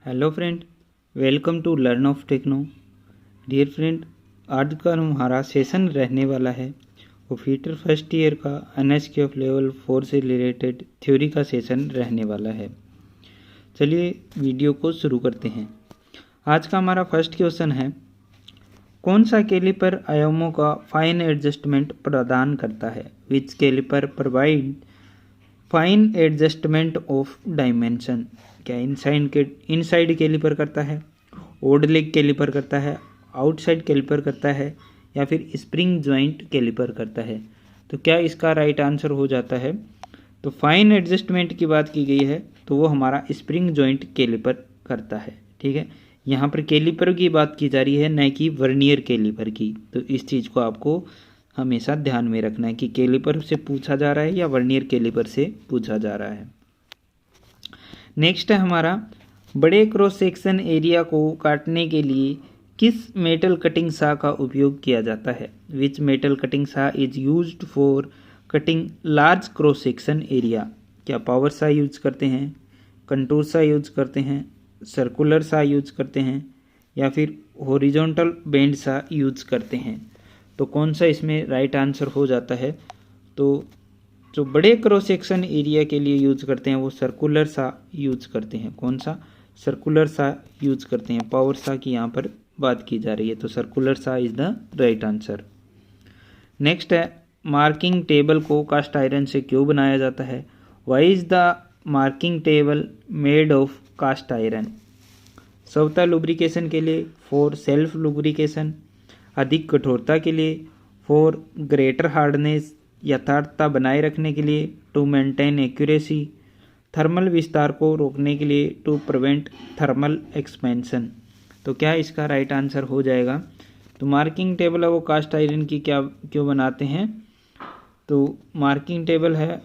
Hello friend, welcome to Learn of Techno. Dear friend, आज का हमारा सेशन रहने वाला है वो फीटर फर्स्ट ईयर का एनएसक्यूएफ लेवल 4 से रिलेटेड थ्योरी का सेशन रहने वाला है। चलिए वीडियो को शुरू करते हैं। आज का हमारा फर्स्ट क्वेश्चन है, कौन सा कैलिपर आयामों का फाइन एडजस्टमेंट प्रदान करता है? Which caliper provide fine adjustment of dimension? क्या इनसाइड कैलिपर करता है, ओड लेग कैलिपर करता है, आउटसाइड कैलिपर करता है, या फिर स्प्रिंग जॉइंट कैलिपर करता है? तो क्या इसका राइट आंसर हो जाता है? तो फाइन एडजस्टमेंट की बात की गई है तो वो हमारा स्प्रिंग जॉइंट कैलिपर करता है। ठीक है, यहाँ पर कैलिपर की बात की जा रही है, न कि वर्नियर कैलिपर की। तो इस चीज़ को आपको हमेशा ध्यान में रखना है कि कैलिपर से पूछा जा रहा है या वर्नियर कैलिपर से पूछा जा रहा है। नेक्स्ट है हमारा, बड़े क्रॉस सेक्शन एरिया को काटने के लिए किस मेटल कटिंग सा का उपयोग किया जाता है? विच मेटल कटिंग सा is used for cutting large cross section area? क्या पावर सा यूज करते हैं, कंटूर सा यूज करते हैं, सर्कुलर सा यूज करते हैं, या फिर हॉरिजॉन्टल बेंड सा यूज करते हैं? तो कौन सा इसमें राइट आंसर हो जाता है? तो जो बड़े क्रॉस सेक्शन एरिया के लिए यूज करते हैं वो सर्कुलर सा यूज करते हैं। कौन सा? सर्कुलर सा यूज करते हैं। पावर सा की यहाँ पर बात की जा रही है, तो सर्कुलर सा is the right answer. Next है, मार्किंग टेबल को कास्ट आयरन से क्यों बनाया जाता है? Why is the marking table made of cast iron? स्वतः लुब्रिकेशन के लिए, फॉर सेल्फ लुब्रिकेशन, अधिक कठोरता के लिए, फॉर ग्रेटर हार्डनेस, यथार्थता बनाए रखने के लिए, टू मेंटेन एक्यूरेसी, थर्मल विस्तार को रोकने के लिए, टू प्रिवेंट थर्मल एक्सपेंशन? तो क्या इसका राइट आंसर हो जाएगा? तो मार्किंग टेबल है वो कास्ट आयरन की क्या क्यों बनाते हैं? तो मार्किंग टेबल है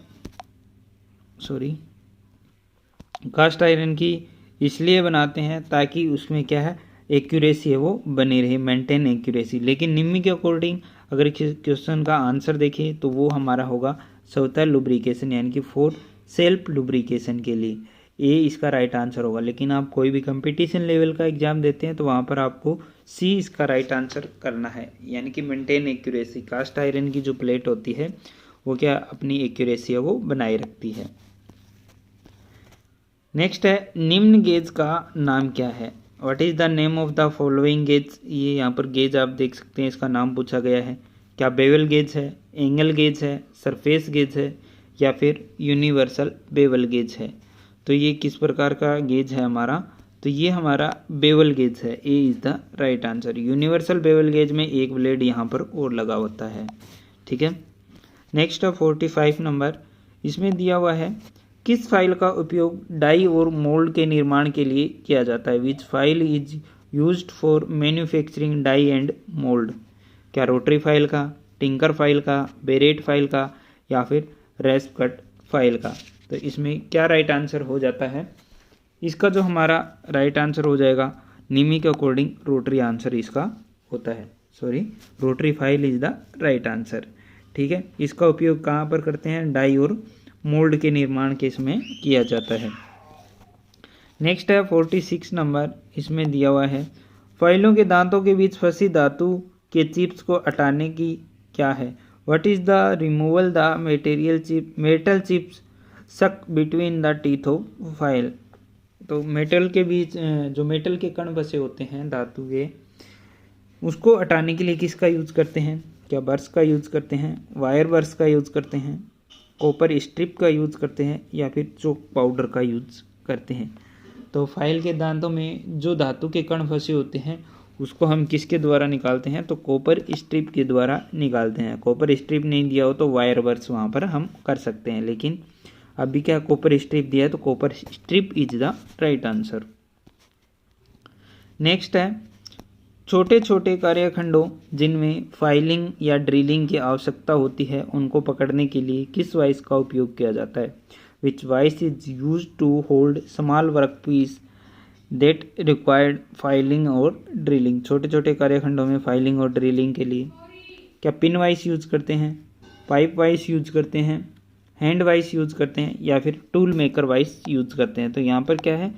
कास्ट आयरन की इसलिए बनाते हैं ताकि उसमें क्या है, एक्यूरेसी है वो बनी रहे, मेंटेन एक्यूरेसी। लेकिन निम्न के अकॉर्डिंग अगर क्वेश्चन का आंसर देखें तो वो हमारा होगा स्वतः लुब्रिकेशन, यानी कि फॉर सेल्फ लुब्रिकेशन के लिए। ए इसका राइट आंसर होगा। लेकिन आप कोई भी कंपटीशन लेवल का एग्जाम देते हैं तो वहाँ पर आपको सी इसका राइट आंसर करना है, यानी कि मेंटेन एक्यूरेसी। कास्ट आयरन की जो प्लेट होती है वो क्या अपनी एक्यूरेसी है वो बनाए रखती है। नेक्स्ट है, निम्न गेज का नाम क्या है? What is the name of the following gauge? ये यहाँ पर गेज आप देख सकते हैं, इसका नाम पूछा गया है। क्या बेवल गेज है, एंगल गेज है, सरफेस गेज है, या फिर यूनिवर्सल बेवल गेज है? तो ये किस प्रकार का गेज है हमारा? तो ये हमारा बेवल गेज है। A is the right answer. Universal bevel gauge में एक ब्लेड यहाँ पर और लगा होता है। ठीक है, नेक्स्ट है 45 नंबर। इसमें दिया हुआ है, किस फाइल का उपयोग डाई और मोल्ड के निर्माण के लिए किया जाता है? Which file is used for manufacturing die and mould? क्या रोटरी फाइल का, टिंकर फाइल का, बेरेट फाइल का, या फिर रेस्प कट फाइल का? तो इसमें क्या राइट आंसर हो जाता है? इसका जो हमारा राइट आंसर हो जाएगा निमी के अकॉर्डिंग रोटरी आंसर इसका होता है। Rotary file is the right answer. ठीक है, इसका उपयोग कहाँ पर करते हैं? डाई और मोल्ड के निर्माण के इसमें किया जाता है। नेक्स्ट है 46 नंबर। इसमें दिया हुआ है, फाइलों के दांतों के बीच फंसी धातु के चिप्स को हटाने की क्या है? What is the removal the metal chips stuck between the teeth of file? तो मेटल के बीच जो मेटल के कण बसे होते हैं धातु के, उसको हटाने के लिए किसका यूज करते हैं? क्या बर्स का यूज करते हैं, वायर बर्स का यूज करते हैं, कॉपर स्ट्रिप का यूज करते हैं, या फिर चौक पाउडर का यूज करते हैं? तो फाइल के दांतों में जो धातु के कण फंसे होते हैं उसको हम किसके द्वारा निकालते हैं? तो कॉपर स्ट्रिप के द्वारा निकालते हैं। कॉपर स्ट्रिप नहीं दिया हो तो वायर बर्स वहाँ पर हम कर सकते हैं, लेकिन अभी क्या कॉपर स्ट्रिप दिया है तो copper strip is the right answer. Next है, छोटे छोटे कार्यखंडों जिनमें फाइलिंग या ड्रिलिंग की आवश्यकता होती है उनको पकड़ने के लिए किस वाइस का उपयोग किया जाता है? Which vice is use to hold small work piece that required filing और ड्रिलिंग? छोटे छोटे कार्यखंडों में फाइलिंग और ड्रिलिंग के लिए क्या पिन वाइस यूज करते हैं, पाइप वाइस यूज करते हैं, हैंड वाइस यूज करते हैं, या फिर टूल मेकर वाइस यूज करते हैं? तो यहाँ पर क्या है,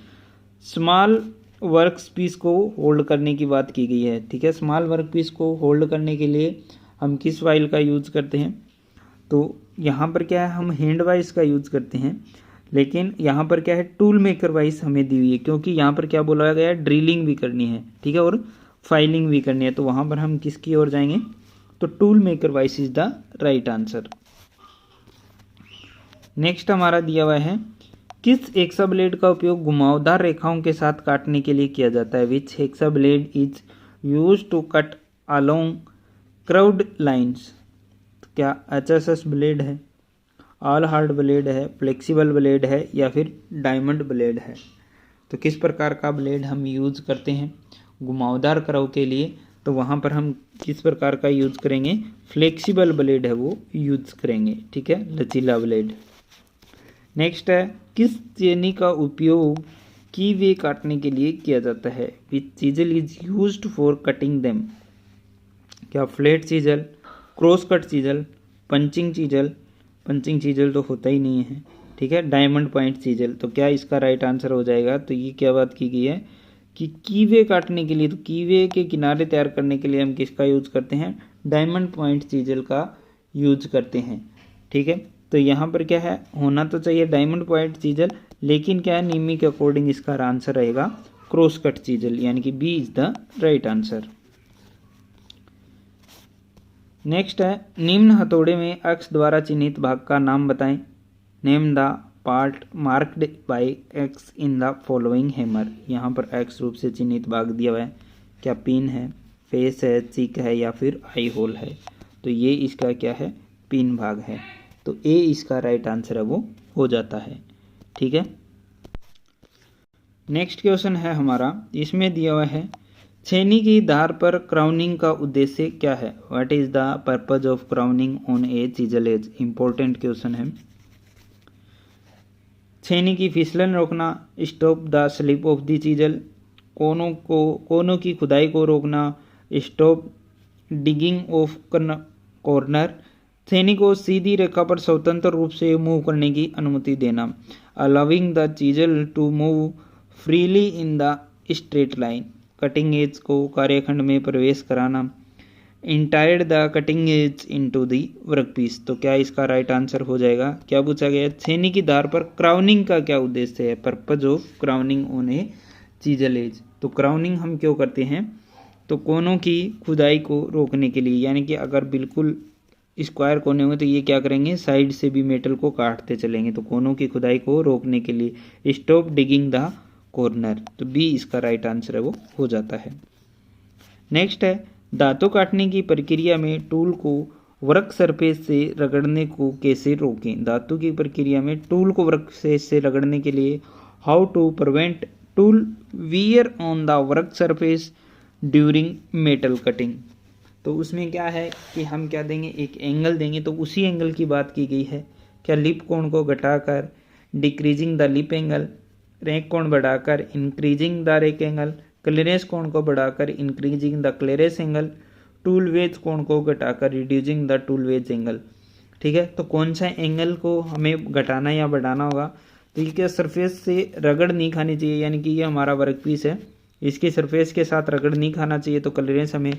स्मॉल वर्क पीस को होल्ड करने की बात की गई है। ठीक है, स्मॉल वर्क पीस को होल्ड करने के लिए हम किस फाइल का यूज़ करते हैं? तो यहाँ पर क्या है, हम हैंड वाइस का यूज़ करते हैं, लेकिन यहाँ पर क्या है, टूल मेकर वाइस हमें दी हुई है, क्योंकि यहाँ पर क्या बोला गया है, ड्रिलिंग भी करनी है। ठीक है, और फाइलिंग भी करनी है, तो वहाँ पर हम किसकी ओर जाएंगे? तो tool maker vice is the right answer. Next हमारा दिया हुआ है, किस हेक्सा ब्लेड का उपयोग घुमावदार रेखाओं के साथ काटने के लिए किया जाता है? Which hexa blade is use to cut along curved lines? क्या HSS ब्लेड है, ऑल हार्ड ब्लेड है, फ्लेक्सिबल ब्लेड है, या फिर डायमंड ब्लेड है? तो किस प्रकार का ब्लेड हम यूज़ करते हैं घुमावदार कर्व के लिए? तो वहाँ पर हम किस प्रकार का यूज़ करेंगे? फ्लेक्सिबल ब्लेड है वो यूज़ करेंगे। ठीक है, लचीला ब्लेड। नेक्स्ट है, किस चेनी का उपयोग कीवे काटने के लिए किया जाता है? Which chisel is used for cutting them? क्या flat chisel, cross cut chisel, punching chisel? Punching chisel तो होता ही नहीं है। ठीक है, डायमंड पॉइंट चीजल। तो क्या इसका राइट आंसर हो जाएगा? तो ये क्या बात की गई है कि कीवे काटने के लिए, तो कीवे के किनारे तैयार करने के लिए हम किसका यूज करते हैं? डायमंड पॉइंट चीजल का यूज करते हैं। ठीक है, तो यहाँ पर क्या है, होना तो चाहिए डायमंड पॉइंट चीजल, लेकिन क्या है, निमी के अकॉर्डिंग इसका आंसर रहेगा क्रॉस कट चीजल, यानी कि B is the right answer. Next है, निम्न हथौड़े में एक्स द्वारा चिन्हित भाग का नाम बताएं। Name the part marked by x in the following hammer. यहाँ पर एक्स रूप से चिन्हित भाग दिया हुआ है। क्या पिन है, फेस है, चिक है, या फिर आई होल है? तो ये इसका क्या है, पिन भाग है। तो ए इसका राइट आंसर है, वो हो जाता है। ठीक है, नेक्स्ट क्वेश्चन है हमारा, इसमें दिया हुआ है, छेनी की धार पर क्राउनिंग का उद्देश्य क्या है? What is the purpose of crowning on A chisel edge? Important question है। छेनी की फिसलन रोकना, stop the slip of the chisel, कोनों की खुदाई को रोकना, स्टॉप डिगिंग ऑफ कॉर्नर, छेनी को सीधी रेखा पर स्वतंत्र रूप से मूव करने की अनुमति देना, allowing the chisel to move freely in the straight line, cutting edge को कार्यखंड में प्रवेश कराना, entered the cutting edge into the workpiece. तो क्या इसका राइट आंसर हो जाएगा? क्या पूछा गया? छेनी की धार पर क्राउनिंग का क्या उद्देश्य है? Purpose of crowning on A chisel edge. तो क्राउनिंग हम क्यों करते हैं? तो कोनों की खुदाई को रोकने के लिए, यानी कि अगर बिल्कुल स्क्वायर कोने होंगे तो ये क्या करेंगे, साइड से भी मेटल को काटते चलेंगे। तो कोनों की खुदाई को रोकने के लिए स्टॉप डिगिंग द कॉर्नर। तो बी इसका राइट आंसर है, वो हो जाता है। नेक्स्ट है, दांतों काटने की प्रक्रिया में टूल को वर्क सरफेस से रगड़ने को कैसे रोकें? दांतों की प्रक्रिया में टूल को वर्क सरफेस से रगड़ने के लिए how to prevent tool wear on the work surface during metal cutting. तो उसमें क्या है कि हम क्या देंगे, एक एंगल देंगे। तो उसी एंगल की बात की गई है। क्या लिप कोण को घटाकर decreasing the lip angle, rake कोण बढ़ाकर increasing the rake angle, clearance कोण को बढ़ाकर increasing the clearance angle, tool wedge कोण को घटाकर reducing the tool wedge angle. ठीक है, तो कौन सा एंगल को हमें घटाना या बढ़ाना होगा? तो ये क्या सरफेस से रगड़ नहीं खानी चाहिए, यानी कि ये हमारा वर्क पीस है, इसकी सरफेस के साथ रगड़ नहीं खाना चाहिए, तो क्लियरेंस हमें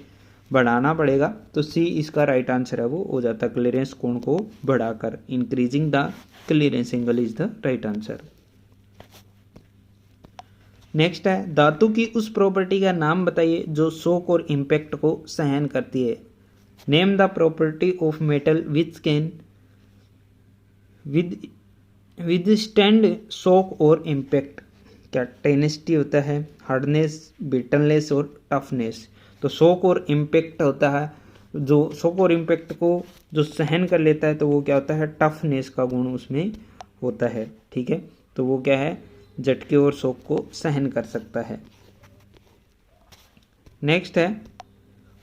बढ़ाना पड़ेगा। तो सी इसका राइट आंसर है, वो हो जाता है क्लियरेंस कोण को बढ़ाकर, increasing the clearance angle is the right answer. Next है, धातु की उस प्रॉपर्टी का नाम बताइए जो शॉक और इम्पैक्ट को सहन करती है। Name the property of metal which can withstand shock और इम्पैक्ट। क्या टेनेसिटी होता है, हार्डनेस, ब्रिटलनेस और टफनेस। तो शॉक और इम्पैक्ट होता है, जो शॉक और इम्पैक्ट को जो सहन कर लेता है तो वो क्या होता है, टफनेस का गुण उसमें होता है। ठीक है, तो वो क्या है, झटके और शॉक को सहन कर सकता है। नेक्स्ट है,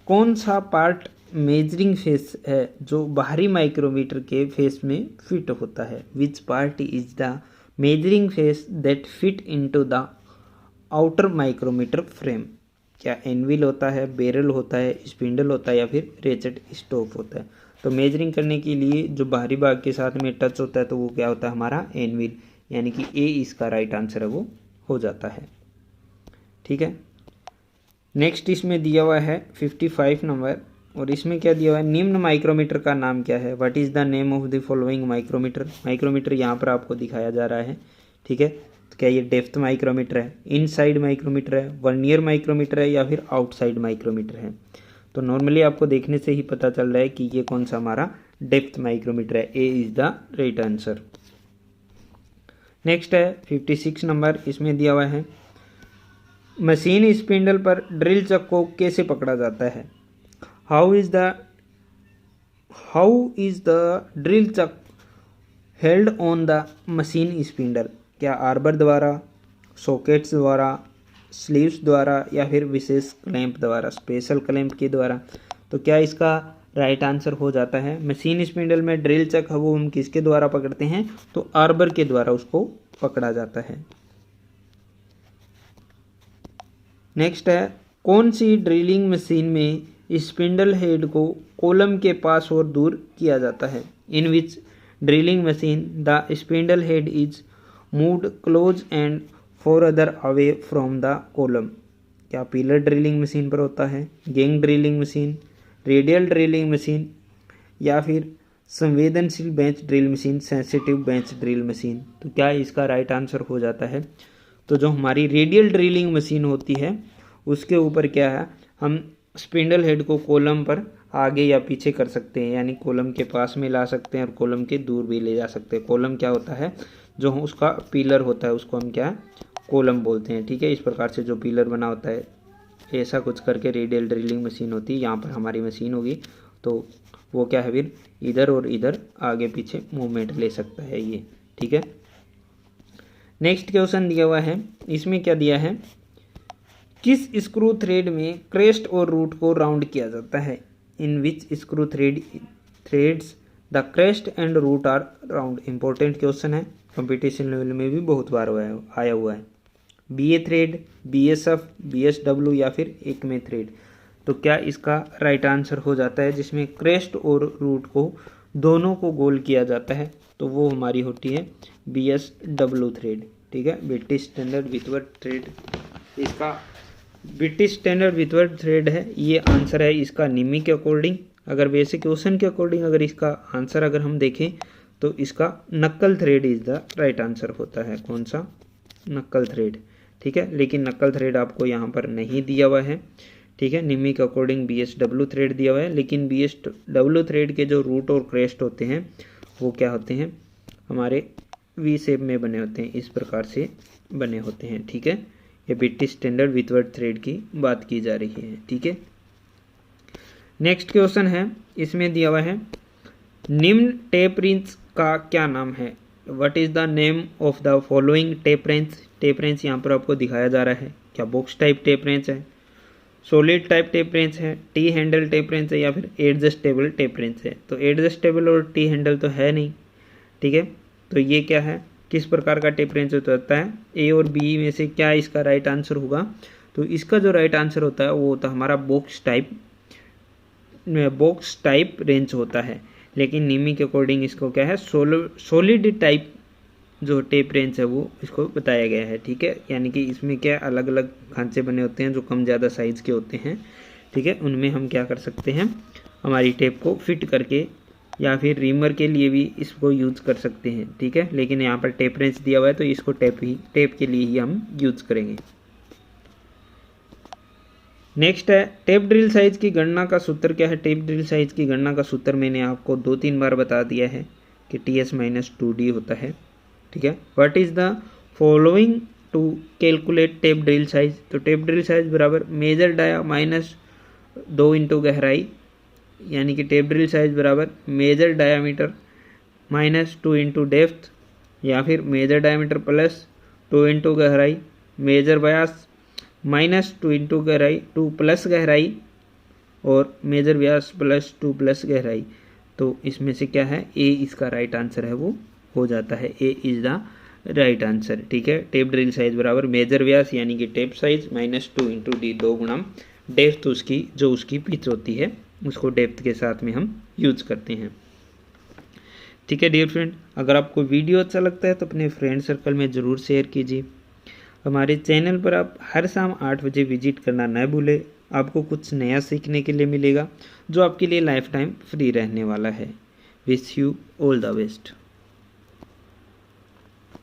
कौन सा पार्ट मेजरिंग फेस है जो बाहरी माइक्रोमीटर के फेस में फिट होता है? Which part is the measuring face that fit into the outer micrometer frame. क्या एनविल होता है, बैरल होता है, स्पिंडल होता है, या फिर रेचेट स्टॉप होता है? तो मेजरिंग करने के लिए जो बाहरी भाग के साथ में टच होता है तो वो क्या होता है, हमारा एनविल, यानी कि ए इसका राइट आंसर है, वो हो जाता है। ठीक है। नेक्स्ट इसमें दिया हुआ है 55 नंबर, और इसमें क्या दिया हुआ है, निम्न माइक्रोमीटर का नाम क्या है। What is the name of the following micrometer. Micrometer यहाँ पर आपको दिखाया जा रहा है, ठीक है। तो क्या ये डेप्थ माइक्रोमीटर है, इनसाइड माइक्रोमीटर है, वर्नियर माइक्रोमीटर है, या फिर आउटसाइड माइक्रोमीटर है। तो नॉर्मली आपको देखने से ही पता चल रहा है कि ये कौन सा हमारा डेप्थ माइक्रोमीटर है। A is the right answer. Next है 56 नंबर, इसमें दिया हुआ है मशीन स्पिंडल पर ड्रिल चक को कैसे पकड़ा जाता है। How is the drill chuck held on the machine spindle. क्या आर्बर द्वारा, सॉकेट्स द्वारा, स्लीव्स द्वारा, या फिर विशेष क्लैंप द्वारा, स्पेशल क्लैंप के द्वारा। तो क्या इसका राइट आंसर हो जाता है, मशीन स्पिंडल में ड्रिल चक है वो हम किसके द्वारा पकड़ते हैं, तो आर्बर के द्वारा उसको पकड़ा जाता है। नेक्स्ट है कौन सी ड्रिलिंग मशीन में स्पिंडल हेड को कॉलम के पास और दूर किया जाता है। In which drilling machine the spindle head is moved close and farther away from the column. क्या पिलर ड्रिलिंग मशीन पर होता है, gang drilling machine, radial drilling machine, या फिर संवेदनशील bench drill machine, sensitive bench drill machine. तो क्या इसका राइट आंसर हो जाता है, तो जो हमारी रेडियल ड्रिलिंग मशीन होती है उसके ऊपर क्या है, हम स्पिंडल हेड को कॉलम पर आगे या पीछे कर सकते हैं, यानी कॉलम के पास में ला सकते हैं और कॉलम के दूर भी ले जा सकते हैं। कॉलम क्या होता है, जो उसका पिलर होता है उसको हम क्या कॉलम बोलते हैं, ठीक है। इस प्रकार से जो पिलर बना होता है ऐसा कुछ करके रेडियल ड्रिलिंग मशीन होती है। यहाँ पर हमारी मशीन होगी तो वो क्या है फिर इधर और इधर आगे पीछे मूवमेंट ले सकता है ये, ठीक है। नेक्स्ट क्वेश्चन दिया हुआ है, इसमें क्या दिया है, किस स्क्रू थ्रेड में क्रेस्ट और रूट को राउंड किया जाता है। In which screw threads the crest and root are round. Important question है, कंपटीशन लेवल में भी बहुत बार आया हुआ है। BA थ्रेड, BSF, BSW, या फिर एकमे थ्रेड। तो क्या इसका राइट आंसर हो जाता है जिसमें क्रेस्ट और रूट को दोनों को गोल किया जाता है, तो वो हमारी होती है BSW थ्रेड, ठीक है। ब्रिटिश स्टैंडर्ड विथवर्थ थ्रेड इसका ब्रिटिश स्टैंडर्ड विथवर्थ थ्रेड है। ये आंसर है इसका निमी के अकॉर्डिंग। अगर बेसिक क्वेश्चन के अकॉर्डिंग अगर इसका आंसर अगर हम देखें तो इसका नक्कल thread is the right answer होता है। कौन सा, नक्कल थ्रेड, ठीक है। लेकिन नक्कल थ्रेड आपको यहाँ पर नहीं दिया हुआ है, ठीक है। निमी के अकॉर्डिंग BSW थ्रेड दिया हुआ है, लेकिन BSW थ्रेड के जो रूट और क्रेस्ट होते हैं वो क्या होते हैं, हमारे V शेप में बने होते हैं, इस प्रकार से बने होते हैं, ठीक है। ये ब्रिटिश स्टैंडर्ड विथवर्थ थ्रेड की बात की जा रही है, ठीक है। नेक्स्ट क्वेश्चन है, इसमें दिया हुआ है निम्न टेप रिंच का क्या नाम है। What is the name of the following tap wrench. Tap wrench यहाँ पर आपको दिखाया जा रहा है, क्या बॉक्स टाइप टेप रेंच है, सॉलिड टाइप टेप रेंच है, टी हैंडल टेप रेंच है, या फिर एडजस्टेबल टेप रेंच है। तो एडजस्टेबल और टी हैंडल तो है नहीं, ठीक है। तो ये क्या है, किस प्रकार का टेप रेंच होता है, A और B में से क्या इसका राइट आंसर होगा। तो इसका जो राइट आंसर होता है वो होता है हमारा बॉक्स टाइप रेंच होता है। लेकिन निमी के अकॉर्डिंग इसको क्या है, सॉलिड टाइप जो टेप रेंच है वो इसको बताया गया है, ठीक है। यानी कि इसमें क्या अलग अलग खांचे बने होते हैं जो कम ज़्यादा साइज़ के होते हैं, ठीक है। उनमें हम क्या कर सकते हैं, हमारी टेप को फिट करके या फिर रीमर के लिए भी इसको यूज़ कर सकते हैं, ठीक है। लेकिन यहाँ पर टेप रेंच दिया हुआ है तो इसको टेप के लिए ही हम यूज़ करेंगे। नेक्स्ट है टेप ड्रिल साइज की गणना का सूत्र क्या है। टेप ड्रिल साइज की गणना का सूत्र मैंने आपको 2-3 बार बता दिया है कि TS-2D होता है, ठीक है। What is the following to calculate tap drill size. तो टेप ड्रिल साइज बराबर मेजर डाया माइनस 2 इंटू गहराई, यानी कि टेप ड्रिल साइज बराबर major diameter minus 2 into depth, या फिर मेजर डायामीटर प्लस 2 इंटू गहराई, मेजर व्यास माइनस 2 इंटू गहराई 2 प्लस गहराई, और मेजर व्यास प्लस 2 प्लस गहराई। तो इसमें से क्या है, ए इसका राइट आंसर है वो हो जाता है। A is the right answer, ठीक है। टेप ड्रिल साइज बराबर मेजर व्यास यानी कि tape size minus 2 into D, 2 गुणा डेप्थ उसकी जो उसकी पिच होती है उसको डेप्थ के साथ में हम यूज करते हैं, ठीक है। डियर फ्रेंड, अगर आपको वीडियो अच्छा लगता है तो अपने फ्रेंड सर्कल में ज़रूर शेयर कीजिए। हमारे चैनल पर आप हर शाम 8 बजे विजिट करना न भूलें। आपको कुछ नया सीखने के लिए मिलेगा जो आपके लिए लाइफ टाइम फ्री रहने वाला है। Wish you all the best.